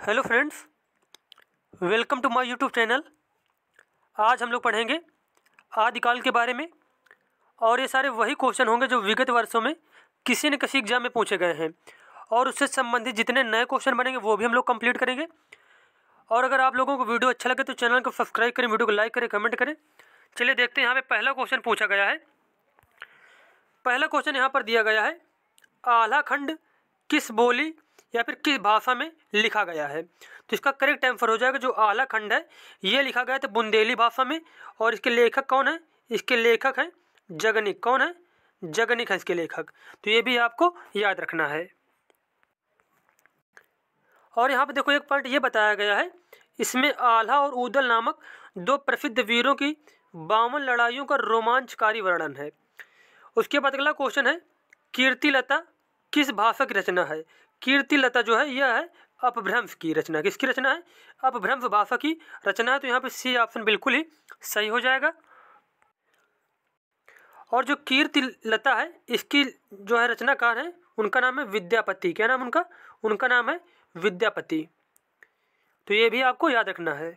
Hello friends, welcome to my YouTube channel. आज हम लोग पढ़ेंगे आदिकाल के बारे में और ये सारे वही क्वेश्चन होंगे जो विगत वर्षों में किसी न किसी एग्जाम में पूछे गए हैं और उससे संबंधित जितने नए क्वेश्चन बनेंगे वो भी हम लोग कंप्लीट करेंगे। और अगर आप लोगों को वीडियो अच्छा लगे तो चैनल को सब्सक्राइब करें, वीडियो को लाइक करें, कमेंट करें। चलिए देखते हैं यहाँ पे पहला क्वेश्चन पूछा गया है। पहला क्वेश्चन यहाँ पर दिया गया है, आल्हा खंड किस बोली या फिर किस भाषा में लिखा गया है। तो इसका करेक्ट आंसर हो जाएगा जो आल्हा खंड है ये लिखा गया था बुंदेली भाषा में। और इसके लेखक कौन है? इसके लेखक हैं जगनिक। कौन है? जगनिक है इसके लेखक। तो ये भी आपको याद रखना है। और यहाँ पे देखो एक पॉइंट ये बताया गया है, इसमें आल्हा और ऊदल नामक दो प्रसिद्ध वीरों की 52 लड़ाइयों का रोमांचकारी वर्णन है। उसके बाद अगला क्वेश्चन है, कीर्तिलता किस भाषा की रचना है। कीर्तिलता जो है यह है अपभ्रंश की रचना। किसकी रचना है? अपभ्रंश भाषा की रचना है। तो यहाँ पे सी ऑप्शन बिल्कुल ही सही हो जाएगा। और जो कीर्तिलता है इसकी जो है रचनाकार है उनका नाम है विद्यापति। क्या नाम उनका? उनका नाम है विद्यापति। तो ये भी आपको याद रखना है।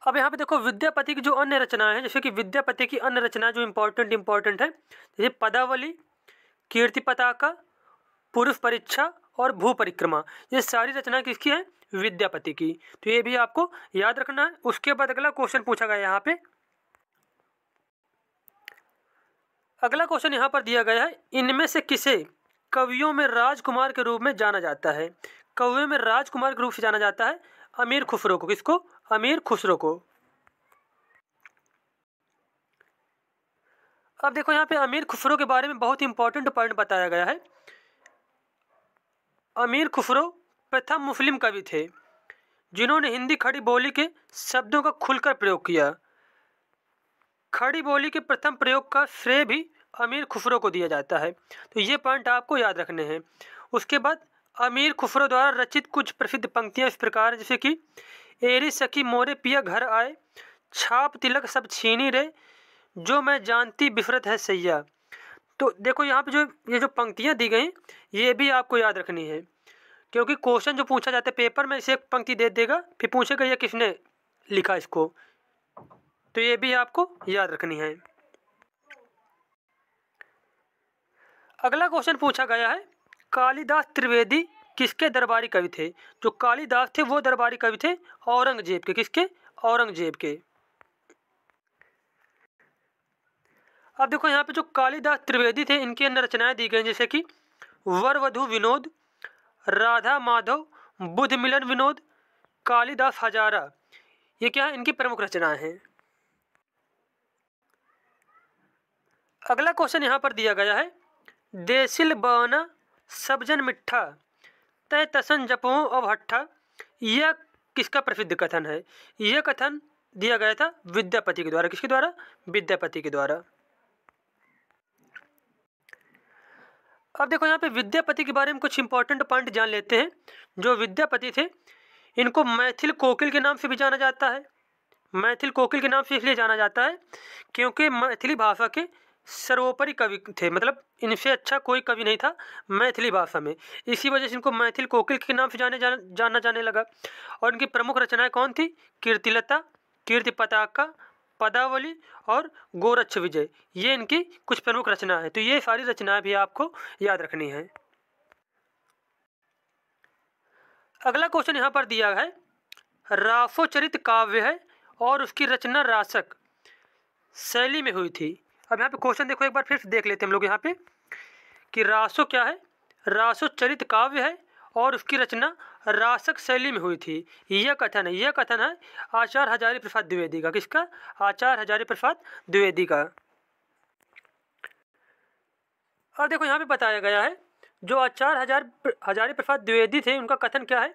अब यहाँ पे देखो विद्यापति की जो अन्य रचनाएं हैं, जैसे कि विद्यापति की अन्य रचनाएं जो इम्पोर्टेंट है, जैसे पदावली, कीर्ति पताका, पुरुष परीक्षा और भू परिक्रमा, ये सारी रचनाएं किसकी हैं? विद्यापति की। तो ये भी आपको याद रखना है। उसके बाद अगला क्वेश्चन पूछा गया यहाँ पे। अगला क्वेश्चन यहाँ पर दिया गया है, इनमें से किसे कवियों में राजकुमार के रूप में जाना जाता है। कवियों में राजकुमार के रूप से जाना जाता है अमीर खुसरो को। किसको? अमीर खुसरो को। अब देखो यहाँ पे अमीर खुसरो के बारे में बहुत इंपॉर्टेंट पॉइंट बताया गया है। अमीर खुसरो प्रथम मुस्लिम कवि थे जिन्होंने हिंदी खड़ी बोली के शब्दों का खुलकर प्रयोग किया। खड़ी बोली के प्रथम प्रयोग का श्रेय भी अमीर खुसरो को दिया जाता है। तो ये पॉइंट आपको याद रखने हैं। उसके बाद अमीर खुसरो द्वारा रचित कुछ प्रसिद्ध पंक्तियां इस प्रकार हैं, जैसे कि एरी सखी मोरे पिया घर आए, छाप तिलक सब छीनी रे, जो मैं जानती बिफरत है सैया। तो देखो यहाँ पे जो ये जो पंक्तियाँ दी गई ये भी आपको याद रखनी है, क्योंकि क्वेश्चन जो पूछा जाता है पेपर में इसे एक पंक्ति दे देगा फिर पूछेगा ये किसने लिखा इसको। तो ये भी आपको याद रखनी है। अगला क्वेश्चन पूछा गया है, कालिदास त्रिवेदी किसके दरबारी कवि थे। जो कालिदास थे वो दरबारी कवि थे औरंगजेब के। किसके? औरंगजेब के। अब देखो यहाँ पे जो कालिदास त्रिवेदी थे इनकी अन्य रचनाएं दी गई, जैसे कि वर वधु विनोद, राधा माधव, बुध मिलन विनोद, कालिदास हजारा। ये क्या है? इनकी प्रमुख रचनाएं हैं। अगला क्वेश्चन यहाँ पर दिया गया है, देसिल बना सबजन मिठा, तय तसन जपो अब हट्ठा। यह किसका प्रसिद्ध कथन है? यह कथन दिया गया था विद्यापति के द्वारा। किसके द्वारा? विद्यापति के द्वारा। अब देखो यहाँ पे विद्यापति के बारे में कुछ इंपॉर्टेंट पॉइंट जान लेते हैं। जो विद्यापति थे इनको मैथिल कोकिल के नाम से भी जाना जाता है। मैथिल कोकिल के नाम से इसलिए जाना जाता है क्योंकि मैथिली भाषा के सर्वोपरि कवि थे, मतलब इनसे अच्छा कोई कवि नहीं था मैथिली भाषा में। इसी वजह से इनको मैथिल कोकिल के नाम से जाना जाने लगा। और इनकी प्रमुख रचनाएं कौन थी? कीर्तिलता, कीर्ति पताका, पदावली और गोरक्ष विजय। ये इनकी कुछ प्रमुख रचना है। तो ये सारी रचनाएं भी आपको याद रखनी है। अगला क्वेश्चन यहाँ पर दिया है, रासोचरित काव्य है और उसकी रचना रासक शैली में हुई थी। अब यहाँ पे क्वेश्चन देखो एक बार फिर से देख लेते हैं हम लोग यहाँ पे कि रासो क्या है? रासोचरित काव्य है और उसकी रचना रासक शैली में हुई थी। यह कथन है आचार्य हजारी प्रसाद द्विवेदी का। किसका? आचार्य हजारी प्रसाद द्विवेदी का। अब देखो यहाँ पे बताया गया है, जो आचार्य हजारी प्रसाद द्विवेदी थे उनका कथन क्या है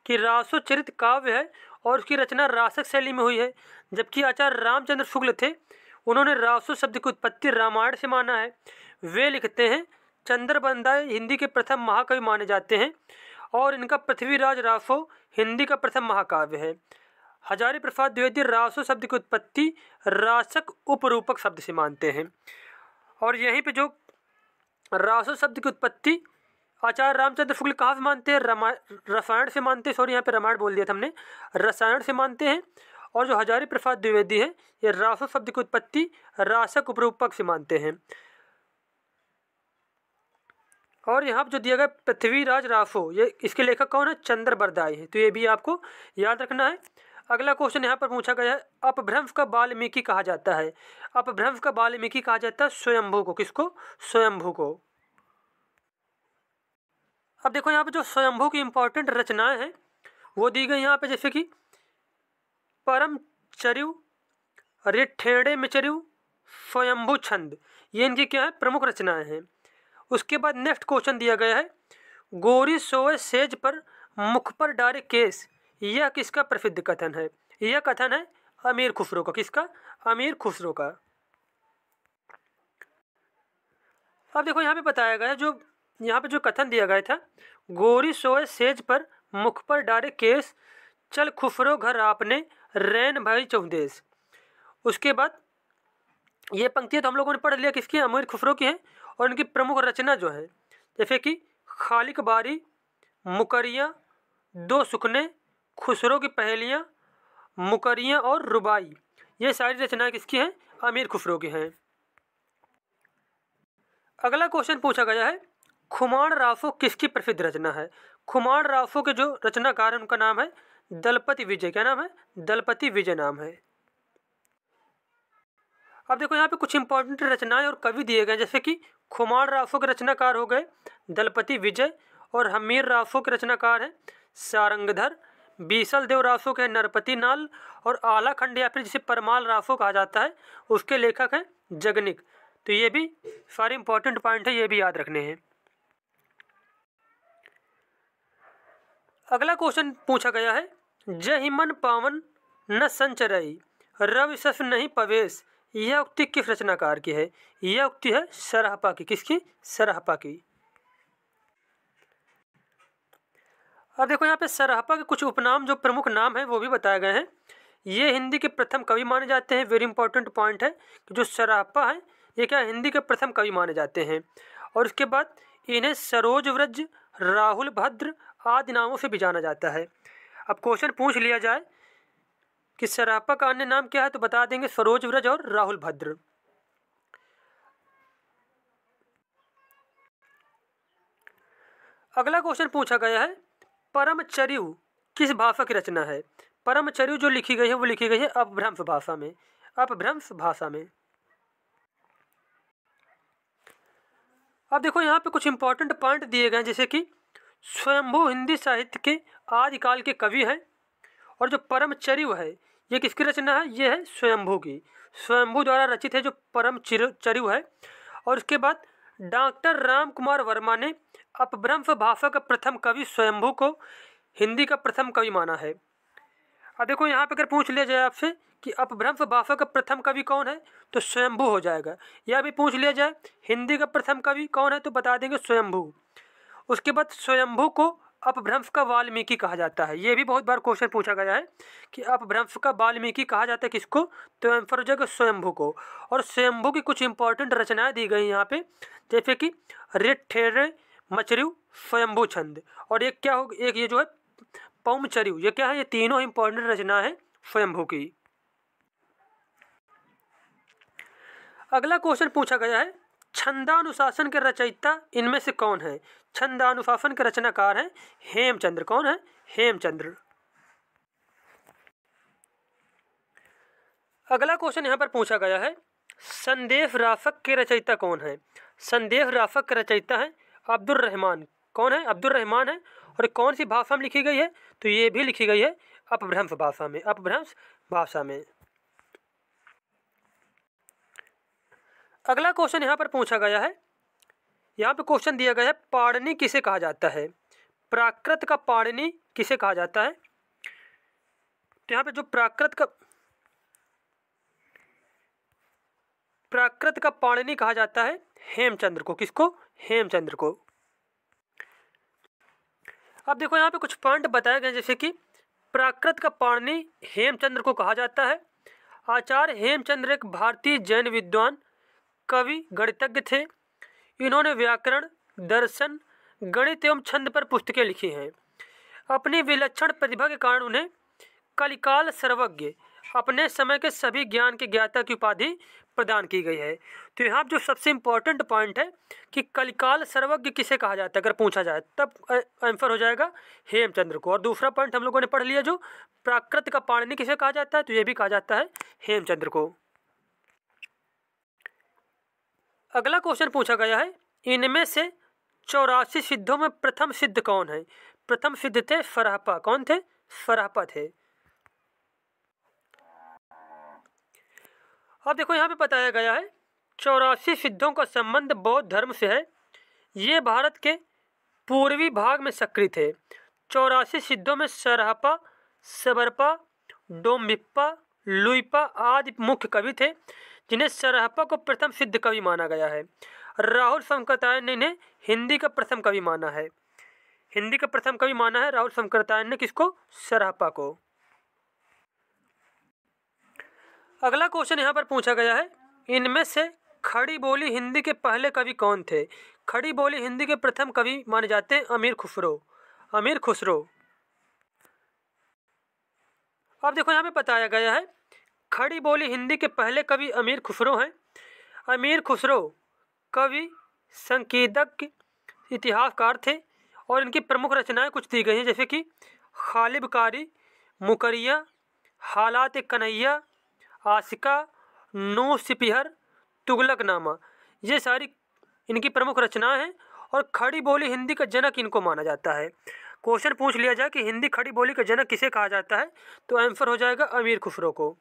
कि रासोचरित काव्य है और उसकी रचना रासक शैली में हुई है। जबकि आचार्य रामचंद्र शुक्ल थे, उन्होंने रासो शब्द की उत्पत्ति रामायण से माना है। वे लिखते हैं, चंद्रबंदाई हिंदी के प्रथम महाकवि माने जाते हैं और इनका पृथ्वीराज रासो हिंदी का प्रथम महाकाव्य है। हजारी प्रसाद द्विवेदी रासो शब्द की उत्पत्ति रासक उपरूपक शब्द से मानते हैं। और यहीं पे जो रासो शब्द की उत्पत्ति आचार्य रामचंद्र शुक्ल कहाँ से मानते हैं? रसायन से मानते हैं, सॉरी यहाँ पे रामायण बोल दिया था हमने, रसायन से मानते हैं। और जो हजारी प्रसाद द्विवेदी हैं ये रासो शब्द की उत्पत्ति रासक उपरूपक से मानते हैं। और यहाँ पर जो दिया गया पृथ्वीराज रासो, ये इसके लेखक कौन है? चंद्र बरदाई है, तो ये भी आपको याद रखना है। अगला क्वेश्चन यहाँ पर पूछा गया है, अपभ्रंश का वाल्मीकि कहा जाता है? अपभ्रंश का वाल्मीकि कहा जाता है स्वयंभू को। किसको? स्वयंभू को। अब देखो यहाँ पे जो स्वयंभू की इंपॉर्टेंट रचनाएं हैं वो दी गई यहाँ पे, जैसे कि परम चर्यु, रिठेड़े मिचर्यु, स्वयंभू छंद, ये इनकी क्या है? प्रमुख रचनाएं हैं। उसके बाद नेक्स्ट क्वेश्चन दिया गया है, गोरी सोए सेज पर मुख पर डारे केस, यह किसका प्रसिद्ध कथन है? यह कथन है अमीर खुसरो का। किसका? अमीर खुसरो का। अब देखो यहाँ पे बताया गया है, जो यहाँ पे जो कथन दिया गया था, गोरी सोए सेज पर मुख पर डारे केस, चल खुसरो घर आपने रैन भाई चौदेश। उसके बाद ये पंक्तियाँ तो हम लोगों ने पढ़ लिया, किसकी? अमीर खुसरो की है। और इनकी प्रमुख रचना जो है, जैसे कि खालिक बारी, मुकरियाँ, दो सुखने, खुसरो की पहेलियाँ, मुकरियाँ और रुबाई, ये सारी रचनाएं किसकी हैं? अमीर खुसरो की हैं। अगला क्वेश्चन पूछा गया है, खुमान रासो किसकी प्रसिद्ध रचना है? खुमान रासो के जो रचनाकार हैं उनका नाम है दलपति विजय। क्या नाम है? दलपति विजय नाम है। अब देखो यहाँ पे कुछ इंपॉर्टेंट रचनाएं और कवि दिए गए, जैसे कि खुमान रासो के रचनाकार हो गए दलपति विजय, और हमीर रासो के रचनाकार हैं सारंगधर, बीसल देव रासो के नरपति नाल, और आला खंड या फिर जिसे परमाल रासो कहा जाता है उसके लेखक हैं जगनिक। तो ये भी सारे इंपॉर्टेंट पॉइंट है, ये भी याद रखने हैं। अगला क्वेश्चन पूछा गया है, जय मन पावन न संचरई, रवि सस नहीं पवेश, यह उक्ति किस रचनाकार की है? यह उक्ति है सरहपा की। किसकी? सरहपा की। अब देखो यहाँ पे सरहपा के कुछ उपनाम जो प्रमुख नाम है वो भी बताए गए हैं। ये हिंदी के प्रथम कवि माने जाते हैं। वेरी इंपॉर्टेंट पॉइंट है कि जो सरहपा है ये क्या हिंदी के प्रथम कवि माने जाते हैं। और उसके बाद इन्हें सरोज व्रज, राहुल भद्र आदि नामों से भी जाना जाता है। अब क्वेश्चन पूछ लिया जाए कि सरहपा का अन्य नाम क्या है, तो बता देंगे सरोज व्रज और राहुल भद्र। अगला क्वेश्चन पूछा गया है, परमचर्यु किस भाषा की रचना है? परमचर्यु जो लिखी गई है वो लिखी गई है अपभ्रंश भाषा में। अपभ्रंश भाषा में। अब देखो यहाँ पे कुछ इंपॉर्टेंट पॉइंट दिए गए हैं, जैसे कि स्वयंभू हिंदी साहित्य के आदिकाल के कवि हैं। और जो परमचर्यु है ये किसकी रचना है? ये है स्वयंभू की। स्वयंभू द्वारा रचित है जो परमचर्यु है। और उसके बाद डॉक्टर राम कुमार वर्मा ने अपभ्रंश भाषा का प्रथम कवि स्वयंभू को हिंदी का प्रथम कवि माना है। अब देखो यहाँ पे अगर पूछ लिया जाए आपसे कि अपभ्रंश भाषा का प्रथम कवि कौन है, तो स्वयंभू हो जाएगा। या भी पूछ लिया जाए हिंदी का प्रथम कवि कौन है, तो बता देंगे स्वयंभू। उसके बाद स्वयंभू को अपभ्रंश का वाल्मीकि कहा जाता है। ये भी बहुत बार क्वेश्चन पूछा गया है कि अपभ्रंश का वाल्मीकि कहा जाता है किसको, तो आंसर हो जाएगा स्वयंभू को। और स्वयंभू की कुछ इंपॉर्टेंट रचनाएं दी गई यहाँ पे, जैसे कि रिठेड़े मचर्यु, स्वयंभू छंद, और एक क्या हो, एक ये जो है पौमचर्यु। ये क्या है? ये तीनों इंपॉर्टेंट रचना है स्वयंभू की। अगला क्वेश्चन पूछा गया है, छंदानुशासन के रचयिता इनमें से कौन है? छंदानुशासन के रचनाकार हैं हेमचंद्र। कौन है? हेमचंद्र। अगला क्वेश्चन यहाँ पर पूछा गया है, संदेश रासक के रचयिता कौन है? संदेश रासक के रचयिता है अब्दुल रहमान। कौन है? अब्दुल रहमान है। और कौन सी भाषा में लिखी गई है? तो ये भी लिखी गई है अपभ्रंश भाषा में। अपभ्रंश भाषा में। अगला क्वेश्चन यहाँ पर पूछा गया है, यहाँ पे क्वेश्चन दिया गया है, पाणिनि किसे कहा जाता है? प्राकृत का पाणिनि किसे कहा जाता है? तो यहाँ पे जो प्राकृत का पाणिनि कहा जाता है हेमचंद्र को। किसको? हेमचंद्र को। अब देखो यहाँ पे कुछ पॉइंट बताए गए, जैसे कि प्राकृत का पाणिनि हेमचंद्र को कहा जाता है। आचार्य हेमचंद्र एक भारतीय जैन विद्वान, कवि, गणितज्ञ थे। इन्होंने व्याकरण, दर्शन, गणित एवं छंद पर पुस्तकें लिखी हैं। अपनी विलक्षण प्रतिभा के कारण उन्हें कलिकाल सर्वज्ञ, अपने समय के सभी ज्ञान के ज्ञाता की उपाधि प्रदान की गई है। तो यहाँ जो सबसे इम्पोर्टेंट पॉइंट है कि कलिकाल सर्वज्ञ किसे कहा जाता है, अगर पूछा जाए तब आंसर हो जाएगा हेमचंद्र को। और दूसरा पॉइंट हम लोगों ने पढ़ लिया, जो प्राकृत का पाणिनि किसे कहा जाता है, तो ये भी कहा जाता है हेमचंद्र को। अगला क्वेश्चन पूछा गया है, इनमें से 84 सिद्धों में प्रथम सिद्ध कौन है? प्रथम सिद्ध थे फरहपा। कौन थे? फरहपा थे। अब देखो यहाँ पे बताया गया है 84 सिद्धों का संबंध बौद्ध धर्म से है। ये भारत के पूर्वी भाग में सक्रिय थे। 84 सिद्धों में सरहपा, सबरपा, डोम्बिप्पा, लुइपा आदि मुख्य कवि थे, जिन्हें सरहपा को प्रथम सिद्ध कवि माना गया है। राहुल शंकरतायन ने इन्हें हिंदी का प्रथम कवि माना है। हिंदी का प्रथम कवि माना है राहुल शंकरतायन ने किसको? सरहपा को। अगला क्वेश्चन यहाँ पर पूछा गया है, इनमें से खड़ी बोली हिंदी के पहले कवि कौन थे? खड़ी बोली हिंदी के प्रथम कवि माने जाते हैं अमीर खुसरो। अमीर खुसरो। अब देखो यहाँ पे बताया गया है, खड़ी बोली हिंदी के पहले कवि अमीर खुसरो हैं। अमीर खुसरो कवि, संकीर्तक, इतिहासकार थे और इनकी प्रमुख रचनाएं कुछ दी गई हैं, जैसे कि खालिबकारी, मुकरिया, हालात कन्हैया, आशिका, नू सिपिहर, तुगलकनामा। ये सारी इनकी प्रमुख रचनाएं हैं और खड़ी बोली हिंदी का जनक इनको माना जाता है। क्वेश्चन पूछ लिया जाए कि हिंदी खड़ी बोली का जनक किसे कहा जाता है, तो आंसर हो जाएगा अमीर खुसरो को।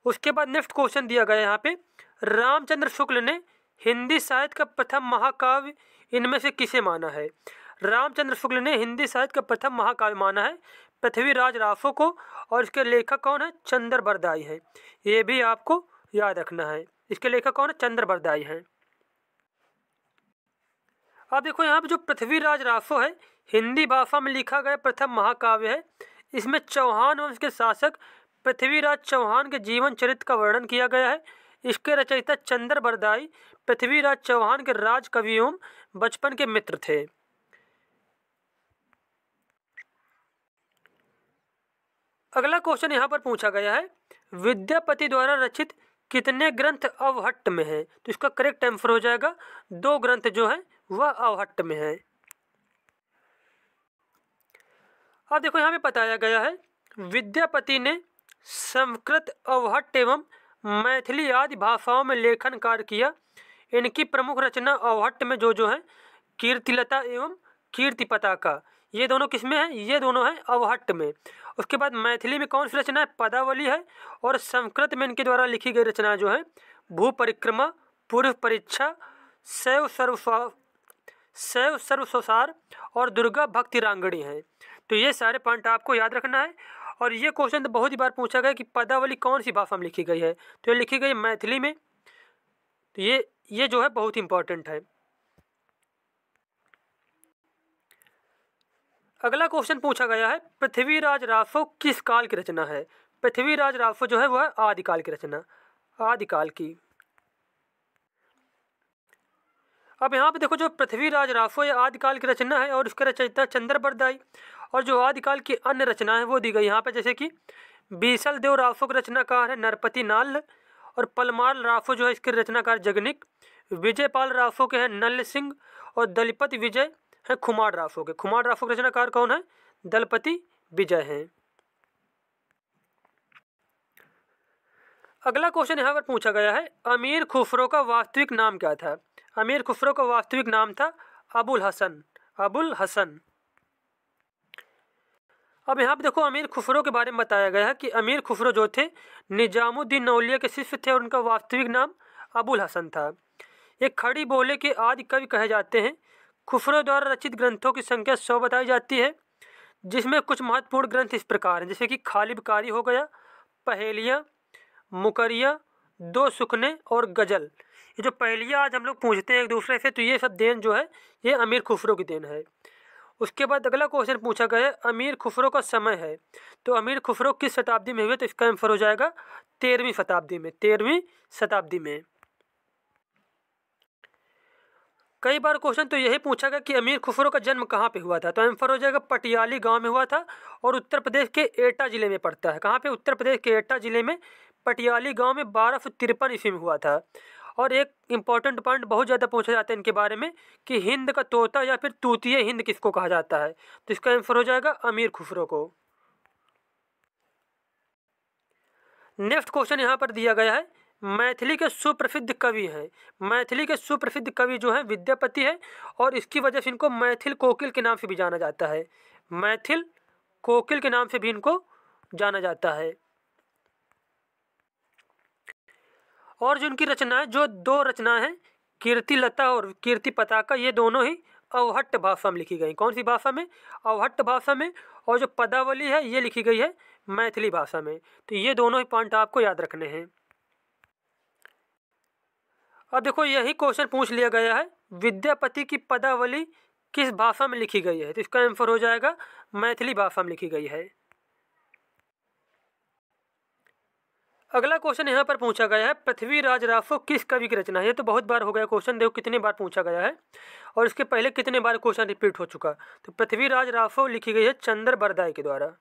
उसके बाद नेक्स्ट क्वेश्चन दिया गया यहाँ पे, रामचंद्र शुक्ल ने हिंदी साहित्य का प्रथम महाकाव्य इनमें से किसे माना है? रामचंद्र शुक्ल ने हिंदी साहित्य का प्रथम महाकाव्य माना है पृथ्वीराज रासो को, और इसके लेखक कौन है? चंद्र बरदाई हैं। ये भी आपको याद रखना है, इसके लेखक कौन है? चंद्र बरदाई हैं। अब देखो यहाँ पे जो पृथ्वीराज रासो है, हिंदी भाषा में लिखा गया प्रथम महाकाव्य है। इसमें चौहान वंश के शासक पृथ्वीराज चौहान के जीवन चरित्र का वर्णन किया गया है। इसके रचयिता चंद्र बरदाई पृथ्वीराज चौहान के राज कवि एवं बचपन के मित्र थे। अगला क्वेश्चन यहाँ पर पूछा गया है, विद्यापति द्वारा रचित कितने ग्रंथ अवहट्ट में हैं? तो इसका करेक्ट आंसर हो जाएगा 2 ग्रंथ जो है वह अवहट्ट में है। अब देखो यहाँ पे बताया गया है, विद्यापति ने संस्कृत, अवहट्ट एवं मैथिली आदि भाषाओं में लेखन कार्य किया। इनकी प्रमुख रचना अवहट्ट में जो है कीर्तिलता एवं कीर्ति पताका, ये दोनों किसमें है? ये दोनों हैं अवहट्ट में। उसके बाद मैथिली में कौन सी रचना है? पदावली है। और संस्कृत में इनके द्वारा लिखी गई रचना जो है भू परिक्रमा, पूर्व परीक्षा, शैव सर्वसार और दुर्गा भक्ति रांगड़ी हैं। तो ये सारे पॉइंट आपको याद रखना है। और ये क्वेश्चन तो बहुत ही बार पूछा गया कि पदावली कौन सी भाषा में लिखी गई है, तो ये लिखी गई मैथिली में। तो ये जो है बहुत इंपॉर्टेंट है। अगला क्वेश्चन पूछा गया है, पृथ्वीराज रासो किस काल की रचना है? पृथ्वीराज रासो जो है वह आदिकाल की रचना, आदिकाल की। अब यहाँ पे देखो, जो पृथ्वीराज रासो ये आदिकाल की रचना है और उसके रचयिता चंद्र बरदाई। और जो आदिकाल की अन्य रचनाएं वो दी गई यहाँ पे, जैसे कि बीसल देव रासो के रचनाकार है नरपति नाल, और पलमाल रासो जो है इसके रचनाकार जगनिक। विजयपाल रासो के हैं नल सिंह, और दलपति विजय है खुमार रासो के। खुमार रासो के रचनाकार कौन है? दलपति विजय हैं। अगला क्वेश्चन यहाँ पर पूछा गया है, अमीर खुसरो का वास्तविक नाम क्या था? अमीर खुसरो का वास्तविक नाम था अबुल हसन। अबुल हसन। अब यहाँ पे देखो, अमीर खुसरो के बारे में बताया गया है कि अमीर खुसरो जो थे निजामुद्दीन औलिया के शिष्य थे और उनका वास्तविक नाम अबुल हसन था। ये खड़ी बोले के आदि कवि कहे जाते हैं। खुसरो द्वारा रचित ग्रंथों की संख्या 100 बताई जाती है, जिसमें कुछ महत्वपूर्ण ग्रंथ इस प्रकार हैं, जैसे कि खालिबकारी हो गया, पहेलियाँ, मुकरिया, 2 सुखने और गजल। ये जो पहेलियाँ आज हम लोग पूछते हैं एक दूसरे से, तो ये सब देन जो है ये अमीर खुसरो की देन है। उसके बाद अगला क्वेश्चन पूछा गया है, अमीर खुसरो का समय है। तो अमीर खुसरो किस शताब्दी में हुए? तो इसका आंसर हो जाएगा 13वीं शताब्दी में। 13वीं शताब्दी में। कई बार क्वेश्चन तो यही पूछा गया कि अमीर खुसरो का जन्म कहाँ पे हुआ था, तो आंसर हो जाएगा पटियाली गांव में हुआ था और उत्तर प्रदेश के एटा जिले में पड़ता है। कहाँ पे? उत्तर प्रदेश के एटा जिले में पटियाली गांव में 1253 ईस्वी में हुआ था। और एक इम्पॉर्टेंट पॉइंट बहुत ज़्यादा पूछा जाता है इनके बारे में कि हिंद का तोता या फिर तूतीय हिंद किसको कहा जाता है, तो इसका आंसर हो जाएगा अमीर खुसरो को। नेक्स्ट क्वेश्चन यहाँ पर दिया गया है, मैथिली के सुप्रसिद्ध कवि हैं। मैथिली के सुप्रसिद्ध कवि जो है विद्यापति है और इसकी वजह से इनको मैथिल कोकिल के नाम से भी जाना जाता है। मैथिल कोकिल के नाम से भी इनको जाना जाता है। और जो इनकी रचनाएं, जो 2 रचनाएं हैं, कीर्ति लता और कीर्ति पताका, ये दोनों ही अवहट्ट भाषा में लिखी गई। कौन सी भाषा में? अवहट्ट भाषा में। और जो पदावली है ये लिखी गई है मैथिली भाषा में। तो ये दोनों ही पॉइंट आपको याद रखने हैं। अब देखो यही क्वेश्चन पूछ लिया गया है, विद्यापति की पदावली किस भाषा में लिखी गई है, तो इसका आंसर हो जाएगा मैथिली भाषा में लिखी गई है। अगला क्वेश्चन यहाँ पर पूछा गया है, पृथ्वीराज रासो किस कवि की रचना है। ये तो बहुत बार हो गया क्वेश्चन, देखो कितने बार पूछा गया है और इसके पहले कितने बार क्वेश्चन रिपीट हो चुका। तो पृथ्वीराज रासो लिखी गई है चंद्र बरदाई के द्वारा।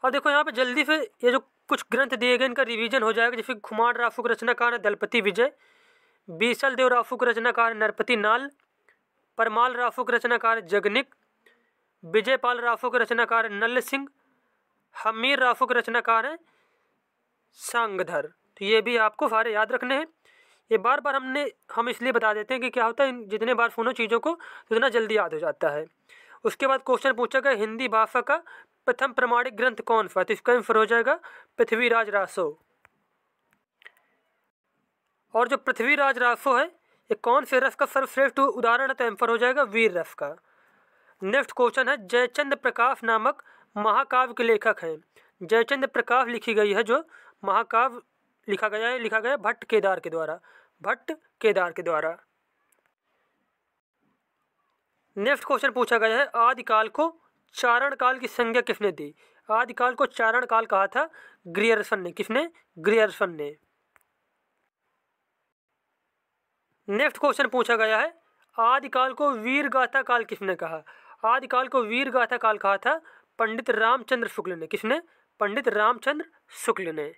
और देखो यहाँ पे जल्दी से ये जो कुछ ग्रंथ दिए गए इनका रिवीजन हो जाएगा। जैसे खुमार रासो के रचनाकार है दलपति विजय, बीसल देव रासो के रचनाकार है नरपति नाल, परमाल रासो के रचनाकार है जगनिक, विजयपाल रासो के रचनाकार है नल्ल सिंह, हमीर रासो के रचनाकार हैं सांगधर। तो ये भी आपको सारे याद रखने हैं। ये बार बार हम इसलिए बता देते हैं कि क्या होता है, जितने बार सुनो चीज़ों को उतना जल्दी याद हो जाता है। उसके बाद क्वेश्चन पूछा गया, हिंदी भाषा का प्रथम प्रमाणिक ग्रंथ कौन सा, तो इसका आंसर हो जाएगा पृथ्वीराज रासो। और जो पृथ्वीराज रासो है ये कौन से रस का सर्वश्रेष्ठ उदाहरण है, तो आंसर हो जाएगा वीर रस का। नेक्स्ट क्वेश्चन है, जयचंद्र प्रकाश नामक महाकाव्य के लेखक हैं। जयचंद्र प्रकाश लिखी गई है, जो महाकाव्य लिखा गया भट्ट केदार के द्वारा। भट्ट केदार के द्वारा। नेक्स्ट क्वेश्चन पूछा गया है, आदिकाल को चारण काल की संज्ञा किसने दी। आदिकाल को चारण काल कहा था ग्रियर्सन ने। किसने? ग्रियर्सन ने। नेक्स्ट क्वेश्चन पूछा गया है, आदिकाल को वीर गाथा काल किसने कहा। आदिकाल को वीर गाथा काल कहा था पंडित रामचंद्र शुक्ल ने। किसने? पंडित रामचंद्र शुक्ल ने।